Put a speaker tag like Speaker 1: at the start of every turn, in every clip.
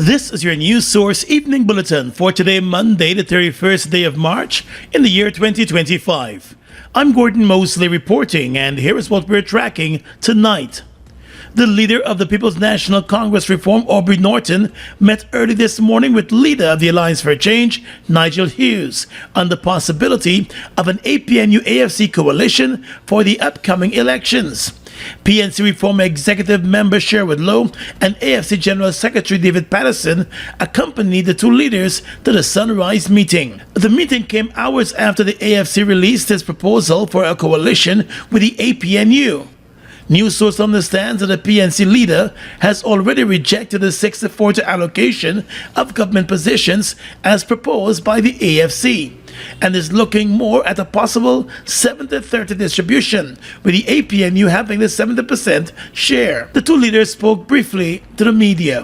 Speaker 1: This is your news source evening bulletin for today, Monday, the 31st day of March in the year 2025. I'm Gordon Mosley reporting, and here is what we're tracking tonight. The leader of the People's National Congress Reform, Aubrey Norton, met early this morning with leader of the Alliance for Change, Nigel Hughes, on the possibility of an APNU AFC coalition for the upcoming elections. PNC Reform Executive Member Sherwood Lowe and AFC General Secretary David Patterson accompanied the two leaders to the Sunrise meeting. The meeting came hours after the AFC released its proposal for a coalition with the APNU. News source understands that the PNC leader has already rejected the 60-40 allocation of government positions as proposed by the AFC and is looking more at a possible 70-30 distribution, with the APNU having the 70% share. The two leaders spoke briefly to the media.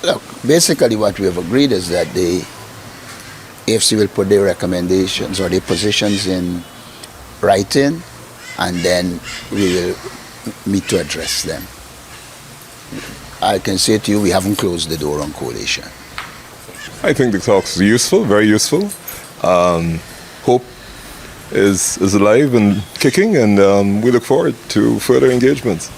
Speaker 2: Look, basically what we have agreed is that the AFC will put their recommendations or their positions in writing, and then we will meet to address them. I can say to you, we haven't closed the door on coalition.
Speaker 3: I think the talks are useful, very useful. Hope is alive and kicking, and we look forward to further engagements.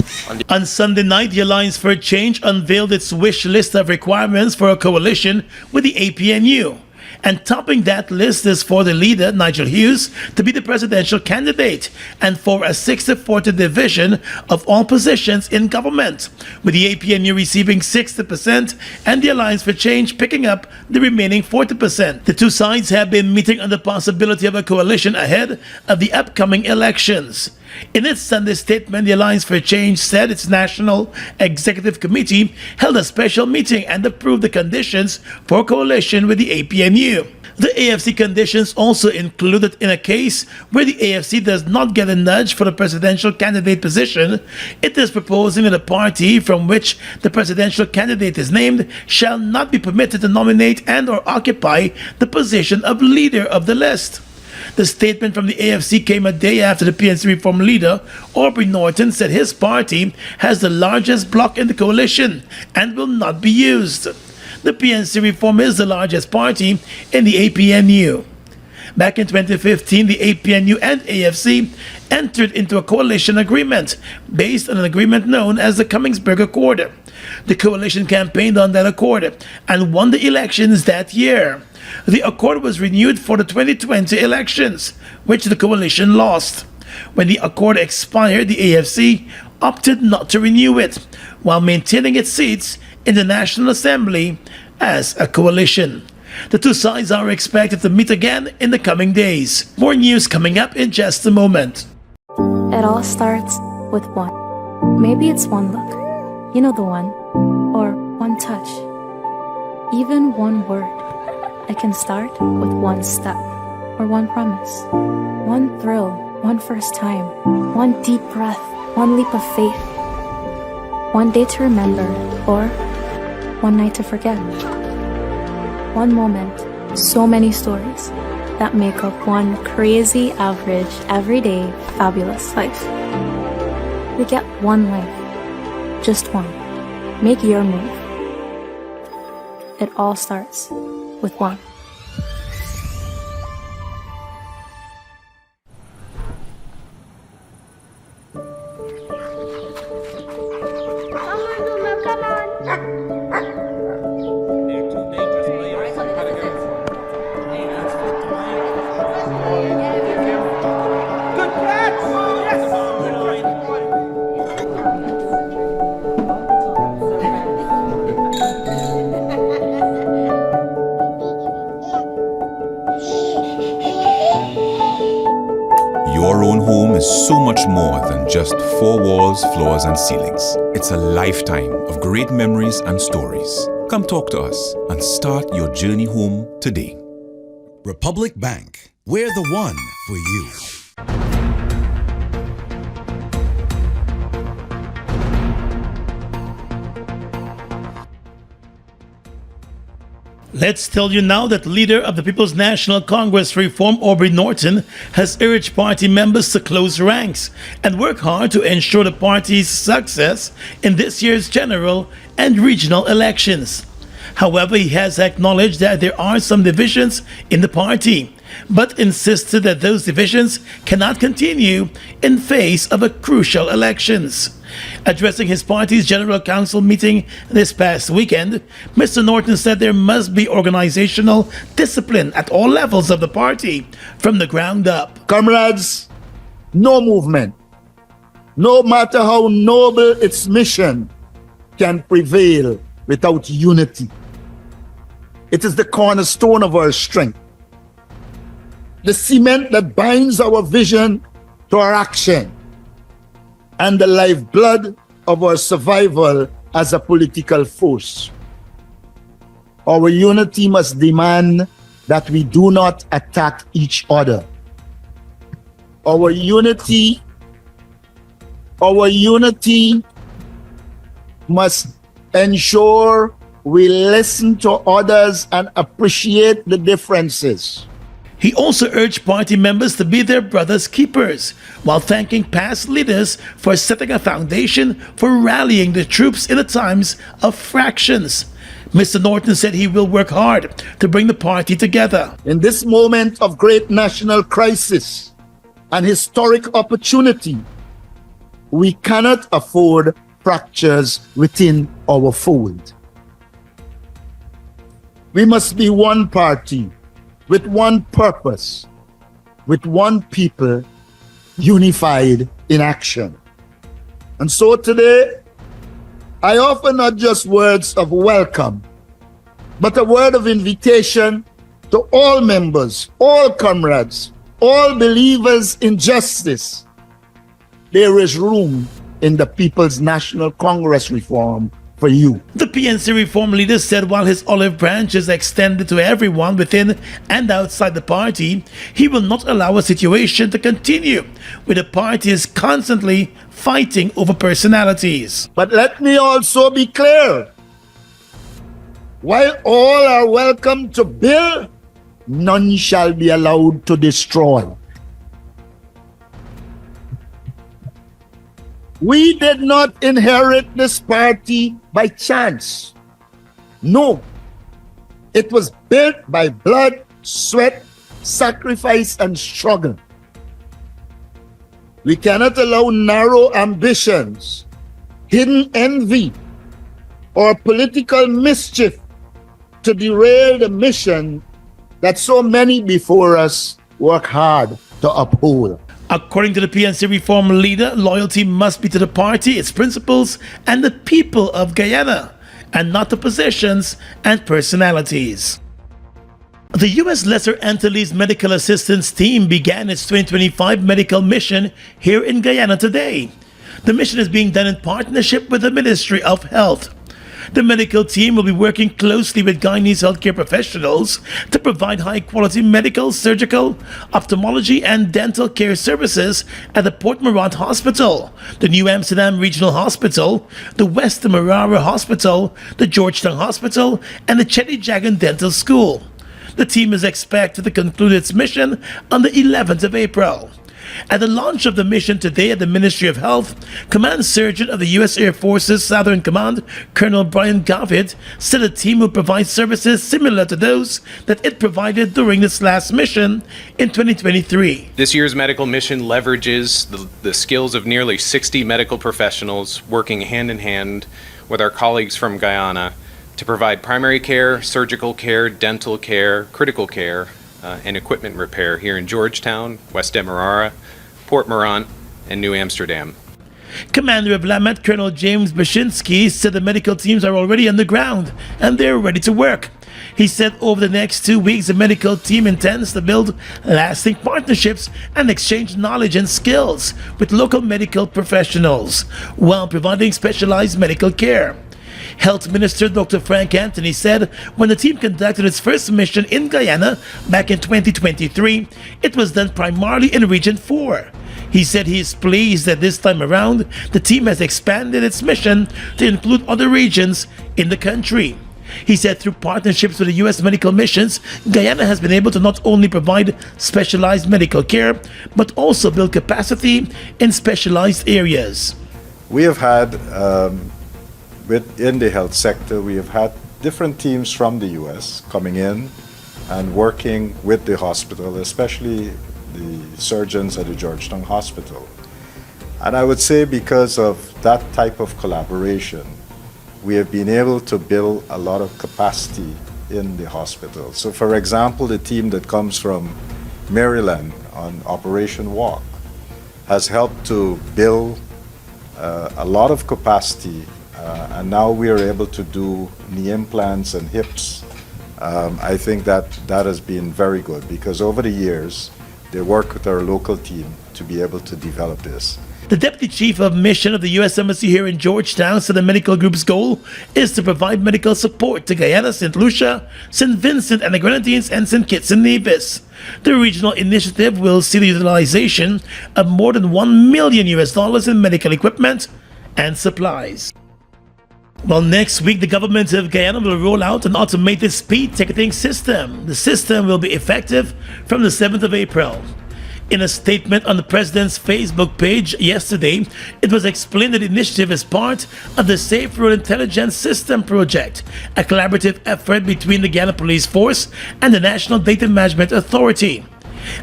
Speaker 1: On Sunday night, the Alliance for Change unveiled its wish list of requirements for a coalition with the APNU. And topping that list is for the leader, Nigel Hughes, to be the presidential candidate and for a 60-40 division of all positions in government, with the APNU receiving 60% and the Alliance for Change picking up the remaining 40%. The two sides have been meeting on the possibility of a coalition ahead of the upcoming elections. In its Sunday statement, the Alliance for Change said its National Executive Committee held a special meeting and approved the conditions for coalition with the APNU. The AFC conditions also included in a case where the AFC does not get a nudge for the presidential candidate position, it is proposing that the party from which the presidential candidate is named shall not be permitted to nominate and or occupy the position of leader of the list. The statement from the AFC came a day after the PNC Reform leader, Aubrey Norton, said his party has the largest bloc in the coalition and will not be used. The PNC Reform is the largest party in the APNU. Back in 2015, the APNU and AFC entered into a coalition agreement based on an agreement known as the Cummingsburg Accord. The coalition campaigned on that accord and won the elections that year. The accord was renewed for the 2020 elections, which the coalition lost. When the accord expired, the AFC opted not to renew it, while maintaining its seats in the National Assembly as a coalition. The two sides are expected to meet again in the coming days. More news coming up in just a moment.
Speaker 4: It all starts with one. Maybe it's one look, you know the one, or one touch, even one word. It can start with one step, or one promise, one thrill, one first time, one deep breath, one leap of faith, one day to remember, or one night to forget. One moment, so many stories that make up one crazy, average, everyday, fabulous life. We get one life, just one. Make your move. It all starts with one.
Speaker 5: Your own home is so much more than just four walls, floors, and ceilings. It's a lifetime of great memories and stories. Come talk to us and start your journey home today.
Speaker 6: Republic Bank, we're the one for you.
Speaker 1: Let's tell you now that leader of the People's National Congress Reform Aubrey Norton has urged party members to close ranks and work hard to ensure the party's success in this year's general and regional elections. However, he has acknowledged that there are some divisions in the party, but insisted that those divisions cannot continue in face of a crucial elections. Addressing his party's General Council meeting this past weekend, Mr. Norton said there must be organizational discipline at all levels of the party from the ground up.
Speaker 7: Comrades, no movement, no matter how noble its mission, can prevail without unity. It is the cornerstone of our strength, the cement that binds our vision to our action, and the lifeblood of our survival as a political force. Our unity must demand that we do not attack each other. Our unity must ensure we listen to others and appreciate the differences.
Speaker 1: He also urged party members to be their brother's keepers, while thanking past leaders for setting a foundation for rallying the troops in the times of fractions. Mr. Norton said he will work hard to bring the party together.
Speaker 7: In this moment of great national crisis and historic opportunity, we cannot afford fractures within our fold. We must be one party, with one purpose, with one people, unified in action. And so today, I offer not just words of welcome, but a word of invitation to all members, all comrades, all believers in justice. There is room in the People's National Congress reform for you.
Speaker 1: The PNC reform leader said while his olive branch is extended to everyone within and outside the party, he will not allow a situation to continue where the party is constantly fighting over personalities.
Speaker 7: But let me also be clear. While all are welcome to build, none shall be allowed to destroy. We did not inherit this party by chance. No, it was built by blood, sweat, sacrifice, and struggle. We cannot allow narrow ambitions, hidden envy, or political mischief to derail the mission that so many before us work hard to uphold.
Speaker 1: According to the PNC reform leader, loyalty must be to the party, its principles, and the people of Guyana, and not to positions and personalities. The U.S. Lesser Antilles Medical Assistance Team began its 2025 medical mission here in Guyana today. The mission is being done in partnership with the Ministry of Health. The medical team will be working closely with Guyanese healthcare professionals to provide high-quality medical, surgical, ophthalmology, and dental care services at the Port Morant Hospital, the New Amsterdam Regional Hospital, the West Demerara Hospital, the Georgetown Hospital, and the Chetty Jagan Dental School. The team is expected to conclude its mission on the 11th of April. At the launch of the mission today at the Ministry of Health, Command Surgeon of the U.S. Air Force's Southern Command, Colonel Brian Gavitt, said the team will provide services similar to those that it provided during this last mission in 2023.
Speaker 8: This year's medical mission leverages the skills of nearly 60 medical professionals working hand in hand with our colleagues from Guyana to provide primary care, surgical care, dental care, critical care, and equipment repair here in Georgetown, West Demerara, Port Morant, and New Amsterdam.
Speaker 1: Commander of Lamet, Colonel James Bashinsky, said the medical teams are already on the ground and they're ready to work. He said over the next 2 weeks, the medical team intends to build lasting partnerships and exchange knowledge and skills with local medical professionals while providing specialized medical care. Health Minister Dr. Frank Anthony said when the team conducted its first mission in Guyana back in 2023, it was done primarily in Region 4. He said he is pleased that this time around, the team has expanded its mission to include other regions in the country. He said through partnerships with the U.S. medical missions, Guyana has been able to not only provide specialized medical care, but also build capacity in specialized areas.
Speaker 9: We have had, in the health sector, we have had different teams from the U.S. coming in and working with the hospital, especially the surgeons at the Georgetown Hospital. And I would say because of that type of collaboration, we have been able to build a lot of capacity in the hospital. So for example, the team that comes from Maryland on Operation Walk has helped to build a lot of capacity, and now we are able to do knee implants and hips. I think that has been very good because over the years, they work with our local team to be able to develop this.
Speaker 1: The Deputy Chief of Mission of the U.S. Embassy here in Georgetown said the medical group's goal is to provide medical support to Guyana, St. Lucia, St. Vincent and the Grenadines, and St. Kitts and Nevis. The regional initiative will see the utilization of more than $1 million in medical equipment and supplies. Well, next week, the government of Guyana will roll out an automated speed ticketing system. The system will be effective from the 7th of April. In a statement on the president's Facebook page yesterday, it was explained that the initiative is part of the Safe Road Intelligence System Project, a collaborative effort between the Guyana Police Force and the National Data Management Authority.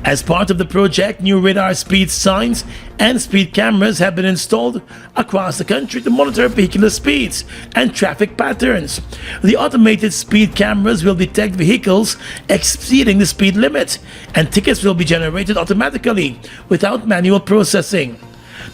Speaker 1: As part of the project, new radar speed signs and speed cameras have been installed across the country to monitor vehicular speeds and traffic patterns. The automated speed cameras will detect vehicles exceeding the speed limit, and tickets will be generated automatically without manual processing.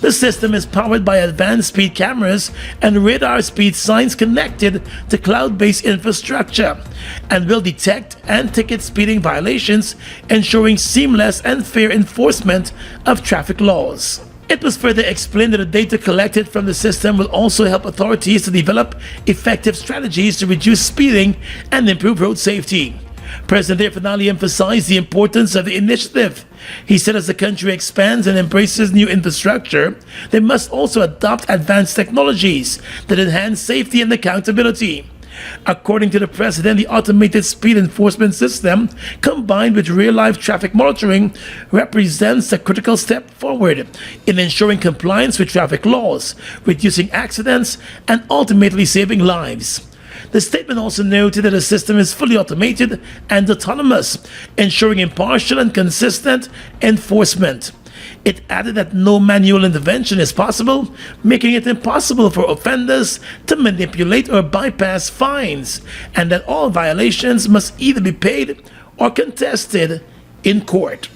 Speaker 1: The system is powered by advanced speed cameras and radar speed signs connected to cloud-based infrastructure and will detect and ticket speeding violations, ensuring seamless and fair enforcement of traffic laws. It was further explained that the data collected from the system will also help authorities to develop effective strategies to reduce speeding and improve road safety. President Finale emphasized the importance of the initiative. He said as the country expands and embraces new infrastructure, they must also adopt advanced technologies that enhance safety and accountability. According to the president, the automated speed enforcement system, combined with real-life traffic monitoring, represents a critical step forward in ensuring compliance with traffic laws, reducing accidents, and ultimately saving lives. The statement also noted that the system is fully automated and autonomous, ensuring impartial and consistent enforcement. It added that no manual intervention is possible, making it impossible for offenders to manipulate or bypass fines, and that all violations must either be paid or contested in court.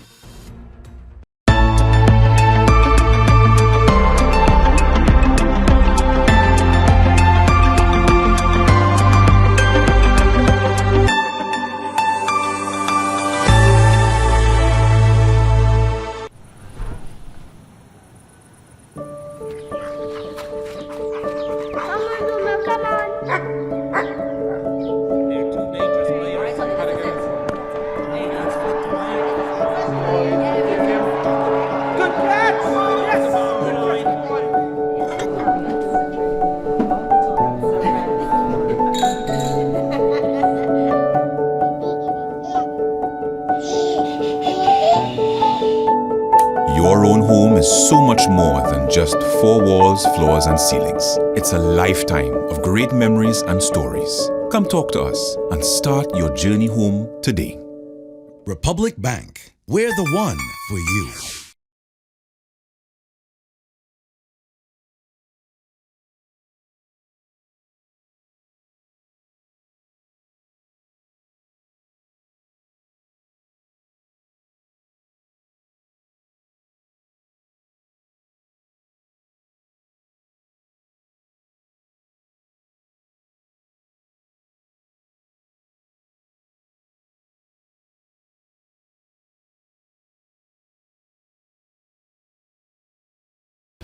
Speaker 5: Your own home is so much more than just four walls, floors, and ceilings. It's a lifetime of great memories and stories. Come talk to us and start your journey home today.
Speaker 6: Republic Bank. We're the one for you.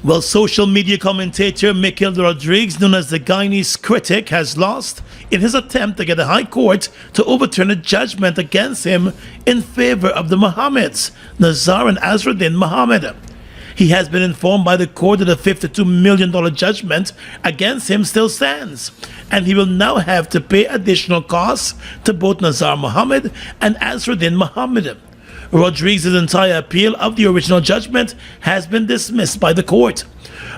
Speaker 1: Well, social media commentator Mikel Rodriguez, known as the Guyanese critic, has lost in his attempt to get the High Court to overturn a judgment against him in favor of the Mohammeds, Nazar and Azruddin Mohammed. He has been informed by the court that a $52 million judgment against him still stands, and he will now have to pay additional costs to both Nazar Mohammed and Azruddin Mohammed. Rodrigues' entire appeal of the original judgment has been dismissed by the court.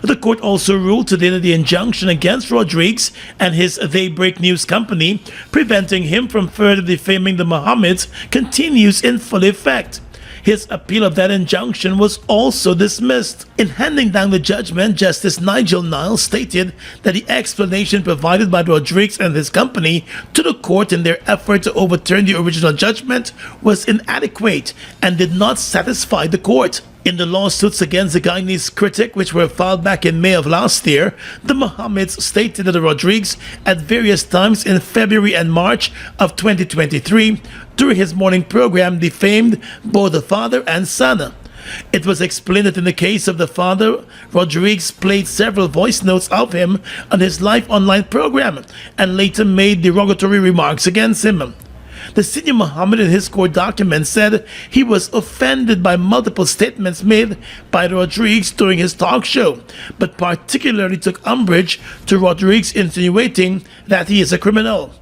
Speaker 1: The court also ruled today that the injunction against Rodrigues and his They Break News company, preventing him from further defaming the Mohammeds, continues in full effect. His appeal of that injunction was also dismissed. In handing down the judgment, Justice Nigel Niles stated that the explanation provided by Rodrigues and his company to the court in their effort to overturn the original judgment was inadequate and did not satisfy the court. In the lawsuits against the Guyanese critic, which were filed back in May of last year, the Mohammeds stated that Rodrigues, at various times in February and March of 2023, during his morning program, defamed both the father and son. It was explained that in the case of the father, Rodrigues played several voice notes of him on his live online program and later made derogatory remarks against him. The senior Mohammed in his court document said he was offended by multiple statements made by Rodrigues during his talk show, but particularly took umbrage to Rodrigues insinuating that he is a criminal.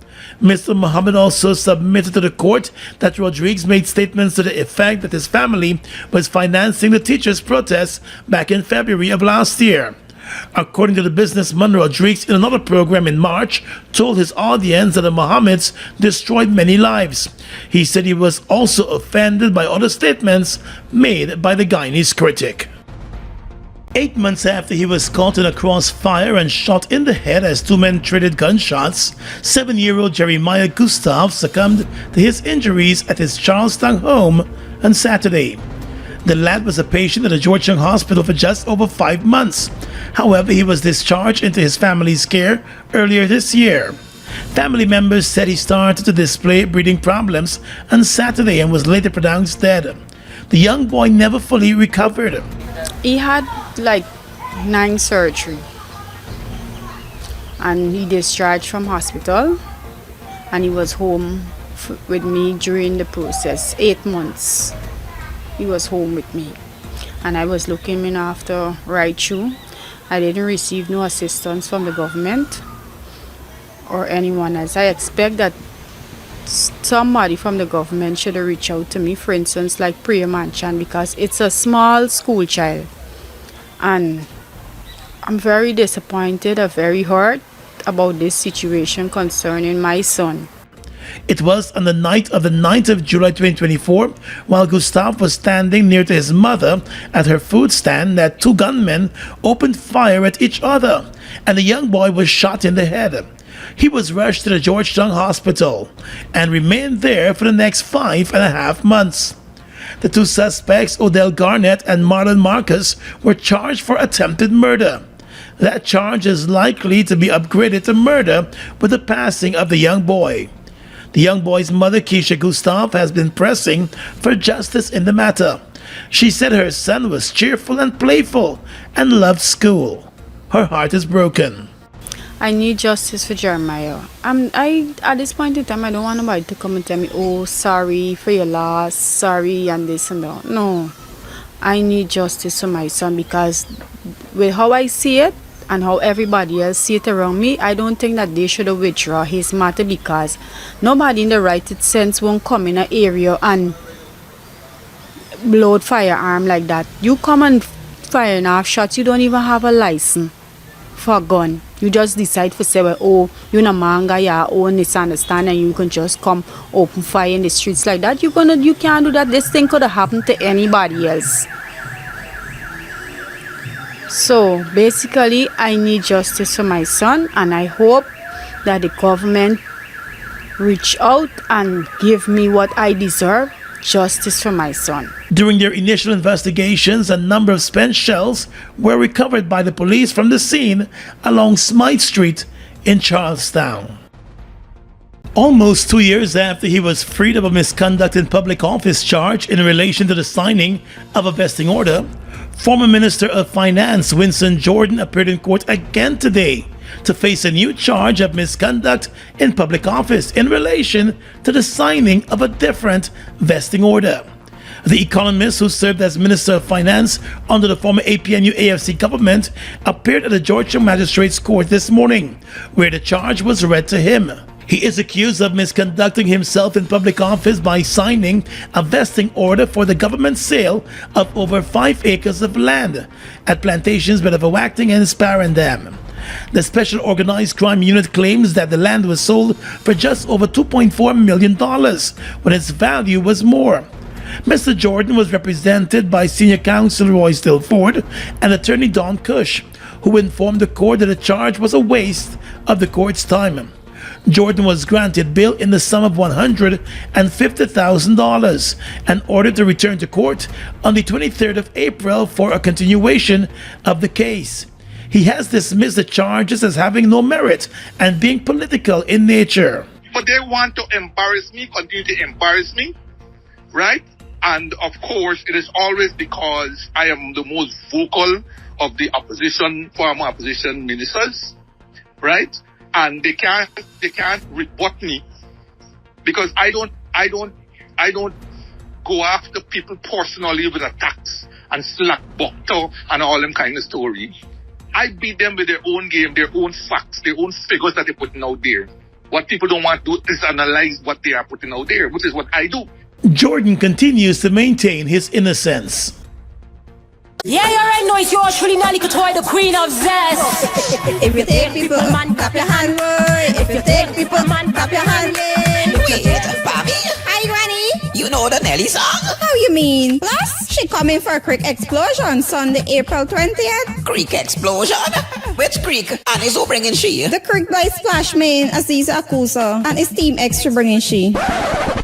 Speaker 1: Mr. Mohammed also submitted to the court that Rodrigues made statements to the effect that his family was financing the teachers' protests back in February of last year. According to the businessman, Rodrigues, in another program in March, told his audience that the Mohammeds destroyed many lives. He said he was also offended by other statements made by the Guyanese critic. 8 months after he was caught in a crossfire and shot in the head as two men traded gunshots, 7-year-old Jeremiah Gustav succumbed to his injuries at his Charlestown home on Saturday. The lad was a patient at a Georgetown hospital for just over 5 months. However, he was discharged into his family's care earlier this year. Family members said he started to display breathing problems on Saturday and was later pronounced dead. The young boy never fully recovered.
Speaker 10: He had like 9 surgery and he discharged from hospital and he was home with me during the process. 8 months he was home with me and I was looking in after right through. I didn't receive no assistance from the government or anyone else. I expect that somebody from the government should have reached out to me, for instance like Prayer Mansion, because it's a small school child and I'm very disappointed and very hurt about this situation concerning my son.
Speaker 1: It was on the night of the 9th of July 2024, while Gustav was standing near to his mother at her food stand, that two gunmen opened fire at each other and the young boy was shot in the head. He was rushed to the Georgetown hospital and remained there for the next 5.5 months. The two suspects, Odell Garnett and Marlon Marcus, were charged for attempted murder. That charge is likely to be upgraded to murder with the passing of the young boy. The young boy's mother, Keisha Gustav, has been pressing for justice in the matter. She said her son was cheerful and playful and loved school. Her heart is broken.
Speaker 10: I need justice for Jeremiah. At this point in time, I don't want nobody to come and tell me, oh, sorry for your loss, sorry, and this and that. No, I need justice for my son because with how I see it and how everybody else see it around me, I don't think that they should have withdrawn his matter because nobody in the right sense won't come in an area and load firearm like that. You come and fire enough shots, you don't even have a license for a gun. You just decide to say, well, oh, you're a manga, yeah, oh, misunderstand, and you can just come open fire in the streets like that. You can't do that. This thing could have happened to anybody else. So basically, I need justice for my son, and I hope that the government reach out and give me what I deserve, justice for my son.
Speaker 1: During their initial investigations, a number of spent shells were recovered by the police from the scene along Smythe Street in Charlestown. Almost 2 years after he was freed of a misconduct in public office charge in relation to the signing of a vesting order, former Minister of Finance Winston Jordan appeared in court again today to face a new charge of misconduct in public office in relation to the signing of a different vesting order. The economist, who served as Minister of Finance under the former APNU AFC government, appeared at the Georgetown Magistrates Court this morning, where the charge was read to him. He is accused of misconducting himself in public office by signing a vesting order for the government sale of over 5 acres of land at plantations Bedawacting and Sparendam. The Special Organized Crime Unit claims that the land was sold for just over $2.4 million when its value was more. Mr. Jordan was represented by Senior Counsel Roy Stillford and Attorney Don Cush, who informed the court that the charge was a waste of the court's time. Jordan was granted bail in the sum of $150,000 and ordered to return to court on the 23rd of April for a continuation of the case. He has dismissed the charges as having no merit and being political in nature.
Speaker 11: But they want to embarrass me, continue to embarrass me, right? And of course, it is always because I am the most vocal of the opposition, former opposition ministers, right? And they can't rebut me because I don't go after people personally with attacks and slack buckler and all them kind of story. I beat them with their own game, their own facts, their own figures that they're putting out there. What people don't want to do is analyze what they are putting out there, which is what I do.
Speaker 1: Jordan continues to maintain his innocence.
Speaker 12: Yeah, you already know it's yours truly, Nali Katoy, the queen of zest.
Speaker 13: If you take people, man, clap your hand, boy. If you take people, man, clap your hand,
Speaker 12: Wait, Bobby?
Speaker 13: Hi, Granny.
Speaker 12: You know the Nelly song?
Speaker 13: How you mean? Plus, she coming for a creek explosion Sunday, April 20th.
Speaker 12: Creek explosion? Which creek? And is who bringing she?
Speaker 13: The creek by Splash Main, Aziza Akusa, and his Team Extra bringing she.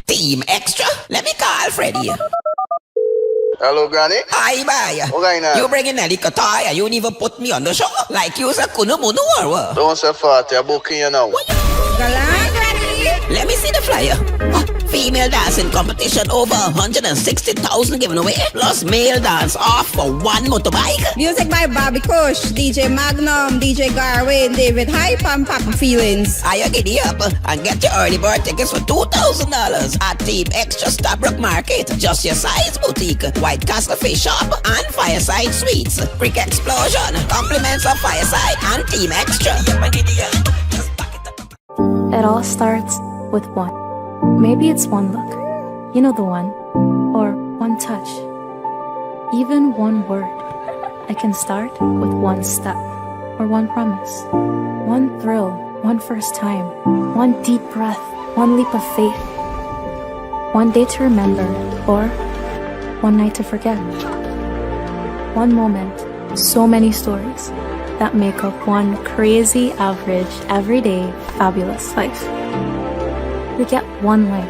Speaker 12: Team Extra? Let me call Freddie.
Speaker 14: Hello, Granny.
Speaker 12: Hi, bye.
Speaker 14: What going on?
Speaker 12: You bringing Nelly Katoy and you didn't even put me on the show? Like you was a kunumunu or what?
Speaker 14: Don't say fat, you're booking you now.
Speaker 13: Galang, Granny.
Speaker 12: Let me see the flyer. Female dancing competition over 160,000 given away, plus male dance off for 1 motorbike.
Speaker 13: Music by Bobby Kush, DJ Magnum, DJ Garwin, David Hype, and Papa Feelings.
Speaker 12: I giddy up and get your early bird tickets for $2,000 at Team Extra Stabrook Market, Just Your Size Boutique, White Castle Fish Shop, and Fireside Sweets. Creek Explosion, compliments of Fireside and Team Extra.
Speaker 4: It all starts with one. Maybe it's one look, you know the one, or one touch, even one word. I can start with one step, or one promise, one thrill, one first time, one deep breath, one leap of faith, one day to remember, or one night to forget. One moment, so many stories that make up one crazy, average, everyday, fabulous life. We get one life,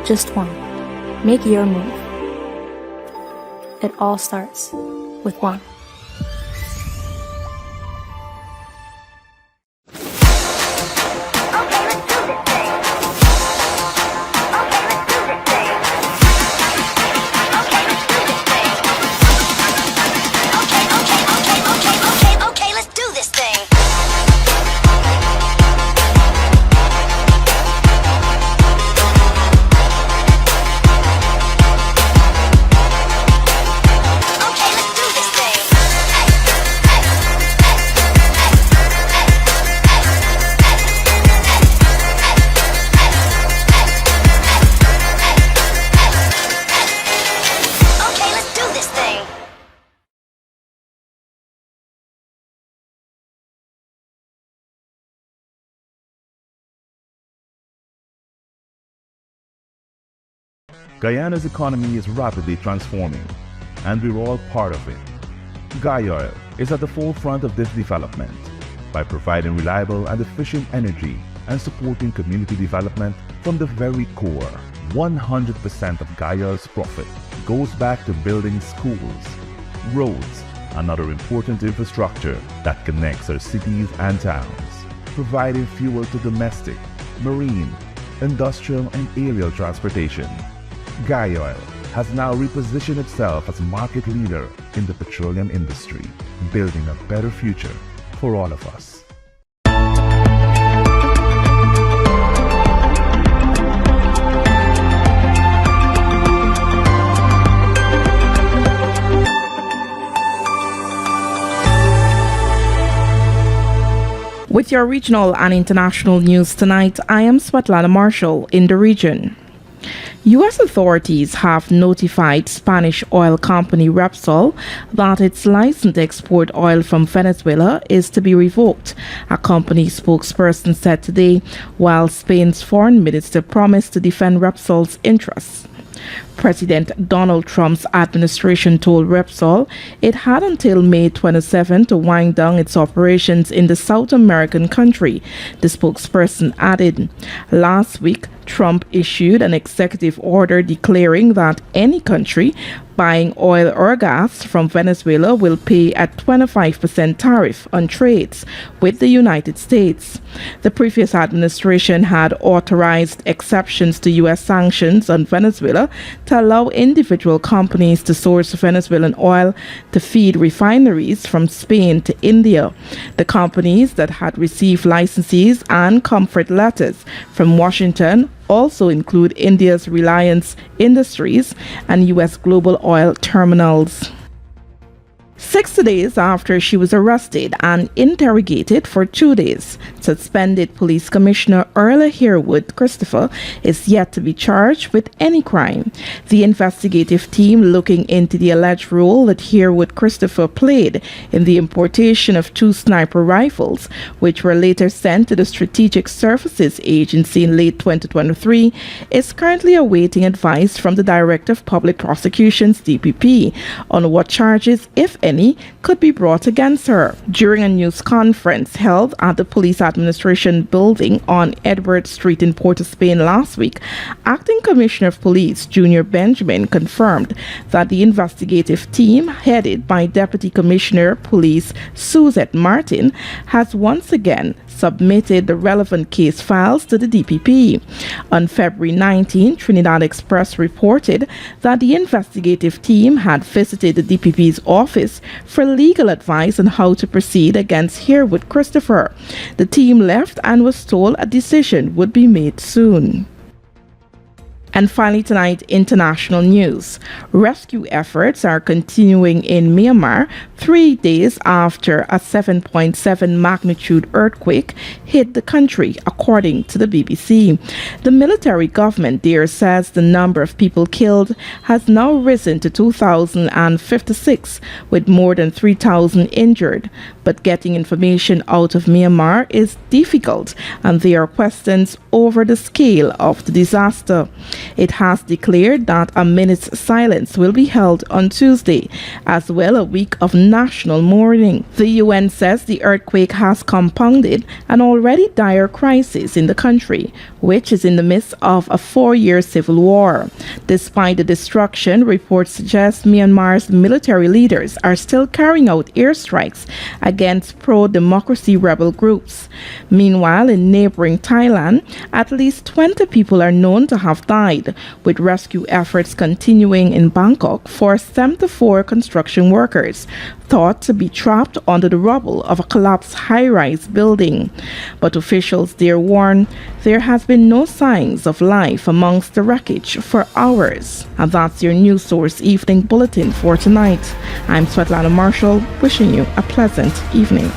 Speaker 4: just one. Make your move. It all starts with one.
Speaker 15: Guyana's economy is rapidly transforming, and we're all part of it. Guyoil is at the forefront of this development by providing reliable and efficient energy and supporting community development from the very core. 100% of Guyoil's profit goes back to building schools, roads, and other important infrastructure that connects our cities and towns, providing fuel to domestic, marine, industrial, and aerial transportation. Guyoil has now repositioned itself as market leader in the petroleum industry, building a better future for all of us.
Speaker 16: With your regional and international news tonight, I am Svetlana Marshall in the region. U.S. authorities have notified Spanish oil company Repsol that its license to export oil from Venezuela is to be revoked, a company spokesperson said today, while Spain's foreign minister promised to defend Repsol's interests. President Donald Trump's administration told Repsol it had until May 27 to wind down its operations in the South American country, the spokesperson added. Last week, Trump issued an executive order declaring that any country buying oil or gas from Venezuela will pay a 25% tariff on trades with the United States. The previous administration had authorized exceptions to U.S. sanctions on Venezuela to allow individual companies to source Venezuelan oil to feed refineries from Spain to India. The companies that had received licenses and comfort letters from Washington also include India's Reliance Industries and U.S. Global Oil Terminals. 60 days after she was arrested and interrogated for 2 days, suspended Police Commissioner Earl Herwood Christopher is yet to be charged with any crime. The investigative team looking into the alleged role that Herwood Christopher played in the importation of 2 sniper rifles, which were later sent to the Strategic Services Agency in late 2023, is currently awaiting advice from the Director of Public Prosecutions, DPP, on what charges, if any, could be brought against her. During a news conference held at the Police Administration building on Edward Street in Port of Spain last week, Acting Commissioner of Police Junior Benjamin confirmed that the investigative team, headed by Deputy Commissioner of Police Suzette Martin, has once again submitted the relevant case files to the DPP. On February 19, Trinidad Express reported that the investigative team had visited the DPP's office for legal advice on how to proceed against Herwood Christopher. The team left and was told a decision would be made soon. And finally tonight, international news. Rescue efforts are continuing in Myanmar 3 days after a 7.7 magnitude earthquake hit the country, according to the BBC. The military government there says the number of people killed has now risen to 2,056, with more than 3,000 injured. But getting information out of Myanmar is difficult, and there are questions over the scale of the disaster. It has declared that a minute's silence will be held on Tuesday, as well a week of national mourning. The UN says the earthquake has compounded an already dire crisis in the country, which is in the midst of a 4-year civil war. Despite the destruction, reports suggest Myanmar's military leaders are still carrying out airstrikes against pro-democracy rebel groups. Meanwhile, in neighboring Thailand, at least 20 people are known to have died, with rescue efforts continuing in Bangkok for 74 construction workers thought to be trapped under the rubble of a collapsed high-rise building. But officials there warn there has been no signs of life amongst the wreckage for hours. And that's your News Source Evening Bulletin for tonight. I'm Svetlana Marshall, wishing you a pleasant evening.